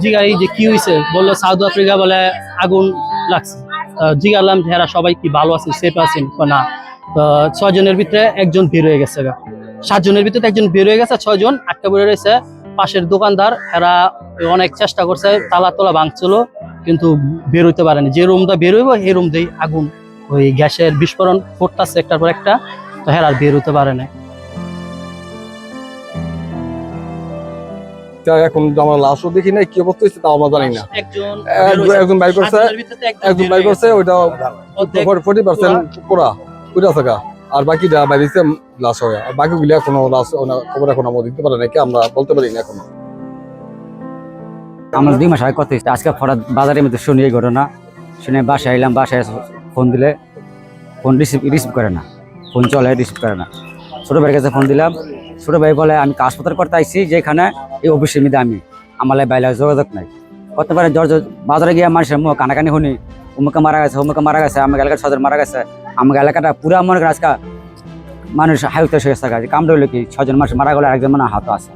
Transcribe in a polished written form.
জিগাই যে কি হয়েছে, বললো সাউথ আফ্রিকা বলে আগুন লাগছে। জিগালাম যে এরা সবাই কি ভালো আছে, সেফ আছেন না? তো 6 জনের ভিতরে একজন বের হয়ে গেছে, 7 জনের ভিতরে একজন বের হয়ে গেছে, 6 জন আটকা পড়ে রয়েছে। পাশের দোকানদার এরা অনেক চেষ্টা করছে, তালা তোলা ভাঙছিল, কিন্তু বের হইতে পারেনি। যে রুমটা বের হইব এই রুম দিয়ে আগুন, ওই গ্যাসের বিস্ফোরণ ফুটতেছে একটার পর একটা, তো আর বের হইতে পারে না। এখন আমরা লাশও দেখি নাই, কি অবস্থা হয়েছে তাও আমরা জানি না। একজন বাইর করছে, ওইটা 40% পোড়া ওইটা থাকা, আর বাকিটা বাইরেছে লাশ হয়ে। আর বাকিগুলি এখনো লাশ খবর এখন আমরা দিতে পারি নাকি, আমরা বলতে পারি না এখনো। আমরা 2 মাস আগে কথা হয়েছে, আজকে ফরাদ বাজারের মধ্যে শুনি এই ঘটনা। শুনে বাসায় এলাম, বাসায় ফোন দিলে ফোন রিসিভ করে না, ফোন চলে রিসিভ করে না। ছোটো ভাইয়ের কাছে ফোন দিলাম, ছোটো ভাই বলে আমি কাজপত্র করতে আইসি, যেখানে এই অফিসের মধ্যে আমি আমার বাইরে যোগাযোগ নাই। করতে পারে বাজারে গিয়ে মানুষের মুখ কানাকানি শুনি, অমুকে মারা গেছে, অমুকে মারা গেছে, আমার এলাকার 6 জন মারা গেছে। আমার এলাকাটা পুরা মনে করে আজকে মানুষ হাইতে হয়ে গেছে। কামড় হইলো কি 6 জন মানুষ মারা গেলে, আরেকজন মানে হাতও আছে।